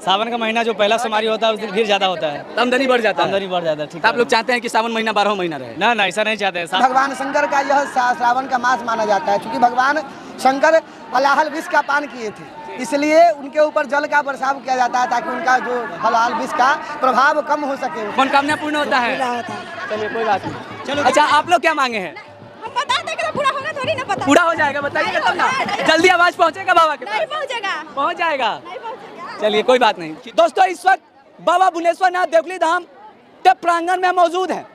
सावन का महीना जो पहला सोमवारी होता है उस दिन भीड़ ज्यादा होता है, आमदनी बढ़ जाता है। आमदनी बढ़ जाता है। ठीक तो आप लोग चाहते हैं कि सावन महीना 12 महीना रहे? ना ना, ऐसा नहीं चाहते। भगवान शंकर का यह श्रावण का मास माना जाता है, क्योंकि भगवान शंकर हलाहल विष का पान किए थे, इसलिए उनके ऊपर जल का बरसाव किया जाता है ताकि उनका जो हलाल विष का प्रभाव कम हो सके। मनोकामना पूर्ण होता है। चलिए कोई बात नहीं। चलो अच्छा, आप लोग क्या मांगे हैं? हम बता देंगे, पूरा होगा थोड़ी ना पता। पूरा हो जाएगा, बताइए तब ना। जल्दी आवाज पहुंचेगा बाबा के पास? नहीं पहुंचेगा। पहुंच जाएगा। नहीं पहुंचेगा। चलिए कोई बात नहीं। दोस्तों इस वक्त बाबा भुवनेश्वर नाथ देवली धाम के प्रांगण में मौजूद है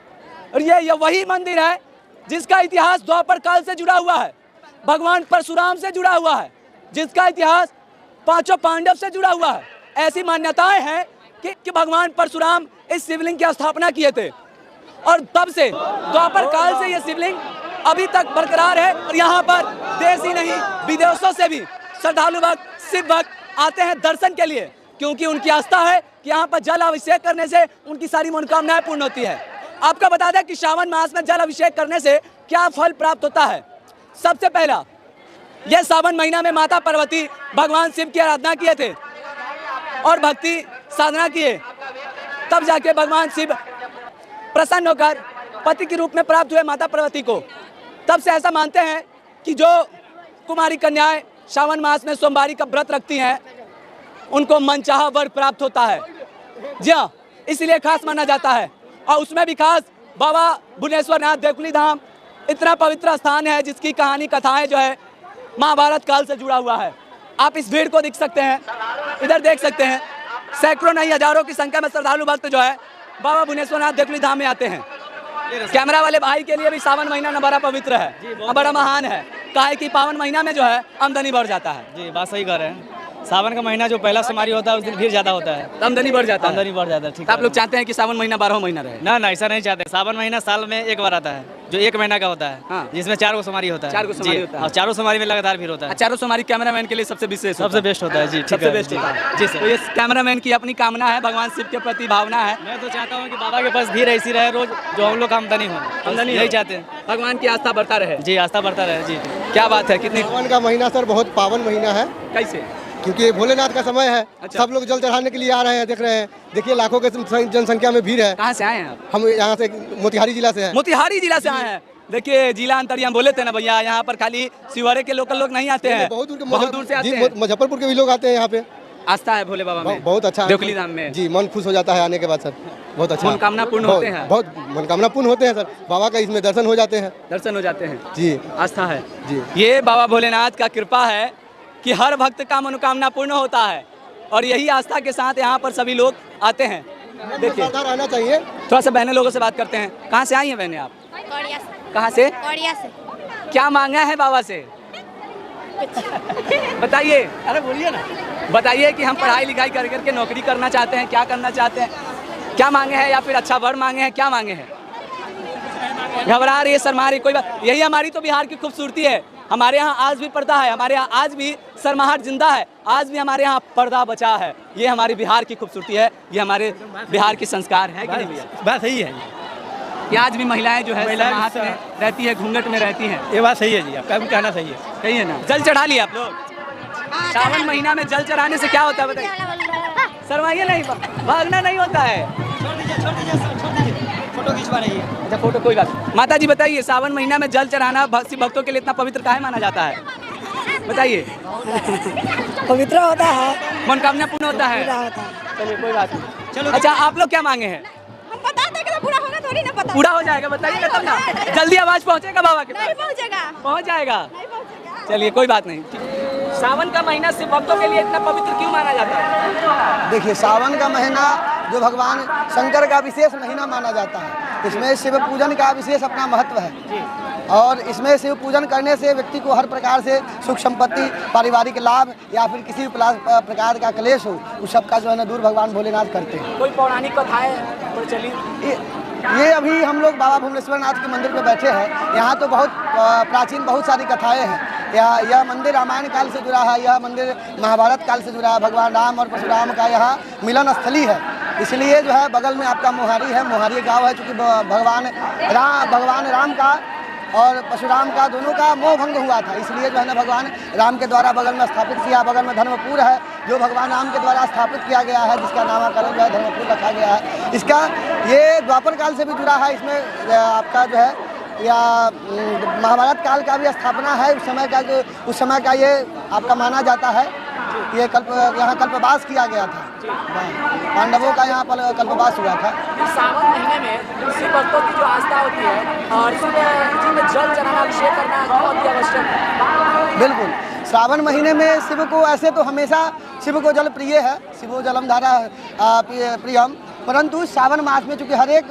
और ये वही मंदिर है जिसका इतिहास द्वापर काल से जुड़ा हुआ है, भगवान परशुराम से जुड़ा हुआ है, जिसका इतिहास पांचों पांडव से जुड़ा हुआ है। ऐसी मान्यताएं हैं कि भगवान परशुराम इस शिवलिंग की स्थापना किए थे और तब से द्वापर काल से ये शिवलिंग अभी तक बरकरार है और यहाँ पर देश ही नहीं विदेशों से भी श्रद्धालु भक्त शिव भक्त आते हैं दर्शन के लिए, क्योंकि उनकी आस्था है कि यहाँ पर जल अभिषेक करने से उनकी सारी मनोकामनाएं पूर्ण होती है। आपको बता दें कि श्रावण मास में जल अभिषेक करने से क्या फल प्राप्त होता है। सबसे पहला, यह सावन महीना में माता पार्वती भगवान शिव की आराधना किए थे और भक्ति साधना किए, तब जाके भगवान शिव प्रसन्न होकर पति के रूप में प्राप्त हुए माता पार्वती को। तब से ऐसा मानते हैं कि जो कुमारी कन्याएं श्रावण मास में सोमवारी का व्रत रखती हैं उनको मनचाहा वर प्राप्त होता है। जी हाँ, इसलिए खास माना जाता है और उसमें भी खास बाबा भुवनेश्वर नाथ देवली धाम इतना पवित्र स्थान है जिसकी कहानी कथाएं जो है महाभारत काल से जुड़ा हुआ है। आप इस भीड़ को देख सकते हैं, इधर देख सकते हैं, सैकड़ों नहीं हजारों की संख्या में श्रद्धालु भक्त जो है बाबा भुवनेश्वर नाथ देवली धाम में आते हैं। कैमरा वाले भाई के लिए भी सावन महीना न बड़ा पवित्र है, बड़ा महान है, काहे कि पावन महीना में जो है आमदनी बढ़ जाता है। जी बात सही कह रहे हैं। सावन का महीना जो पहला सोमवारी होता है उस दिन भीड़ ज्यादा होता है, आमदनी बढ़ जाता है। आमदनी बढ़ जाता है। ठीक तो आप लोग चाहते हैं कि सावन महीना 12 महीना रहे? ना ना, ऐसा नहीं चाहते। सावन महीना साल में एक बार आता है जो 1 महीना का होता है। हाँ। जिसमें 4 गो सोमवारी होता है। 4 गो सोमवारी होता है और 4 सोमवारी में लगातार भीड़ होता है। चारों सोमवारी कैमरामैन के लिए सबसे विशेष, सबसे बेस्ट होता है। जी सबसे बेस्ट होता है। जी तो सर। ये कैमरामैन की अपनी कामना है, भगवान शिव के प्रति भावना है। मैं तो चाहता हूँ कि बाबा के पास भीड़ ऐसी रहे रोज जो हम लोग का आमदनी हो, आमदनी यही हो। चाहते हैं। भगवान की आस्था बढ़ता रहे। जी आस्था बढ़ता रहे। जी क्या बात है। कितनी सावन का महीना सर बहुत पावन महीना है, कैसे? क्योंकि ये भोलेनाथ का समय है। अच्छा। सब लोग जल चढ़ाने के लिए आ रहे हैं, देख रहे हैं। देखिए लाखों के जनसंख्या में भीड़ है। कहाँ से आए हैं आप? हम यहाँ से मोतिहारी जिला से हैं। मोतिहारी जिला से आए हैं। देखिए जिला अंतरिया हम बोले थे ना भैया, यहाँ पर खाली शिवहरे के लोकल लोग नहीं आते हैं, बहुत दूर से आते हैं। मुजफ्फरपुर के भी लोग आते हैं यहाँ पे। आस्था है भोले बाबा में, बहुत अच्छा देवली धाम में। जी मन खुश हो जाता है आने के बाद सर, बहुत अच्छा। मनोकामना पूर्ण होते हैं। बहुत मनोकामना पूर्ण होते हैं सर, बाबा का इसमें दर्शन हो जाते हैं। दर्शन हो जाते हैं। जी आस्था है जी। ये बाबा भोलेनाथ का कृपा है कि हर भक्त का मनोकामना पूर्ण होता है और यही आस्था के साथ यहाँ पर सभी लोग आते हैं। देखिए रहना चाहिए। थोड़ा सा बहने लोगों से बात करते हैं। कहाँ से आई हैं बहने आप? कोरिया से। कहाँ से? कोरिया से। क्या मांगा है बाबा से? बताइए। अरे बोलिए ना। बताइए कि हम पढ़ाई लिखाई कर करके नौकरी करना चाहते हैं, क्या करना चाहते हैं, क्या मांगे हैं, या फिर अच्छा वर मांगे हैं, क्या मांगे हैं? घबरा रही है, शर्मा रही, कोई बात। यही हमारी तो बिहार की खूबसूरती है। हमारे यहाँ आज भी पर्दा है, हमारे यहाँ आज भी शर्माहट जिंदा है, आज भी हमारे यहाँ पर्दा बचा है। ये हमारी बिहार की खूबसूरती है, ये हमारे बिहार की संस्कार है कि नहीं भैया? बात सही है। कि आज भी महिलाएं जो है शर्माहट में रहती है, घूंघट में रहती हैं। ये बात सही है जी, आपका कहना सही है। सही है ना? जल चढ़ा लिया आप लोग? सावन महीना में जल चढ़ाने से क्या होता है बताइए? शर्माइए नहीं, भागना नहीं होता है। फोटो खिंचवा रही है। अच्छा फोटो, कोई बात। माता जी बताइए, सावन महीना में जल चढ़ाना शिव भक्तों के लिए इतना पवित्र काहे माना जाता है? बताइए। पवित्र होता है, मनोकामना पूर्ण होता है। चलिए कोई बात नहीं। चलो अच्छा, आप लोग क्या मांगे हैं? हम बता देंगे, पूरा होगा थोड़ी ना पता। पूरा हो जाएगा, बताइए तब ना। जल्दी आवाज पहुंचेगा बाबा के नहीं पास? पहुंचेगा। पहुंच जाएगा। नहीं पहुंचेगा। चलिए कोई बात नहीं। सावन का महीना शिव भक्तों के लिए इतना पवित्र क्यों माना जाता है? देखिए सावन का महीना जो भगवान शंकर का विशेष महीना माना जाता है, इसमें शिव पूजन का विशेष अपना महत्व है और इसमें शिव पूजन करने से व्यक्ति को हर प्रकार से सुख संपत्ति, पारिवारिक लाभ या फिर किसी भी प्रकार का क्लेश हो, उस सब का जो है ना दूर भगवान भोलेनाथ करते हैं। कोई पौराणिक कथाएं तो चलिए। ये अभी हम लोग बाबा भुवनेश्वर नाथ के मंदिर पे बैठे हैं। यहाँ तो बहुत प्राचीन बहुत सारी कथाएं हैं। यह मंदिर रामायण काल से जुड़ा है, यह मंदिर महाभारत काल से जुड़ा है। भगवान राम और परशुराम का यहाँ मिलन स्थली है, इसलिए जो है बगल में आपका मोहारी है, मोहारी गांव है, चूँकि भगवान राम का और परशुराम का, दोनों का मोह भंग हुआ था। इसलिए जो है ना भगवान राम के द्वारा बगल में स्थापित किया। बगल में धर्मपुर है जो भगवान राम के द्वारा स्थापित किया गया है, जिसका नामकरण जो है धर्मपुर रखा गया है। इसका ये द्वापर काल से भी जुड़ा है। इसमें आपका जो है या महाभारत काल का भी स्थापना है। उस समय का ये आपका माना जाता है। ये यहाँ कल्पवास किया गया था, पांडवों का यहाँ पर कल्पवास हुआ था। सावन महीने में शिव भक्तों की जो आस्था होती है और इसमें जल चढ़ाना, अभिषेक करना बहुत ही आवश्यक है। बिल्कुल, श्रावण महीने में शिव को, ऐसे तो हमेशा शिव को जल प्रिय है, शिवो जलम धारा प्रियम, परंतु श्रावण मास में चूँकि हर एक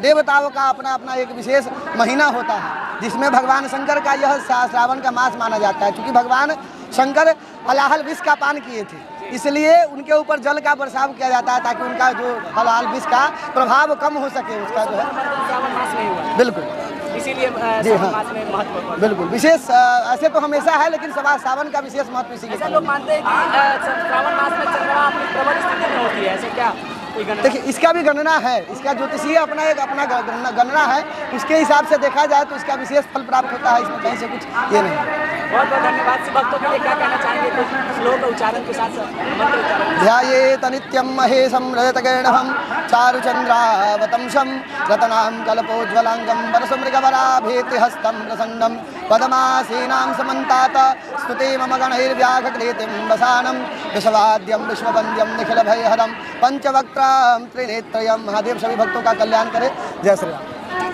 देवताओं का अपना अपना एक विशेष महीना होता है, जिसमें भगवान शंकर का यह श्रावण का मास माना जाता है। क्योंकि भगवान शंकर हलाहल विष का पान किए थे, इसलिए उनके ऊपर जल का बरसाव किया जाता है ताकि उनका जो हलाहल विष का प्रभाव कम हो सके, उसका जो है। बिल्कुल, इसीलिए जी हाँ, महत्व बिल्कुल विशेष ऐसे तो हमेशा है, लेकिन सावन का विशेष महत्व इसी लोग मानते हैं कि श्रावण मास में चंद्रमा अपनी प्रबल स्थिति में होती है, ऐसे क्या? देखिए, इसका भी गणना है, इसका ज्योतिषीय अपना गणना है। उसके हिसाब से देखा जाए तो इसका विशेष फल प्राप्त होता है। इसमें कहीं से कुछ ये नहीं। बहुत बहुत धन्यवाद। शिव भक्तों के लिए क्या कहना चाहेंगे? तो श्लोक उच्चारण के साथ मंत्र उच्चारण। ध्यायेत नित्यं महेशं रजतगर्णभं चारुचन्द्रावतंसं रतनां कल्पोज्ज्वलाङ्गं वरसमृगवराभेतिहस्तं प्रसन्नं पदमासीनां समन्तात् स्तुते मम गणैर्व्याघक्लेतिं वसानं विश्ववाद्यं विश्ववन्द्यं निखिलभयहरं पंचवक्त्रं त्रिनेत्रयं। महादेव सभी भक्तों का कल्याण करे। जय श्री राम।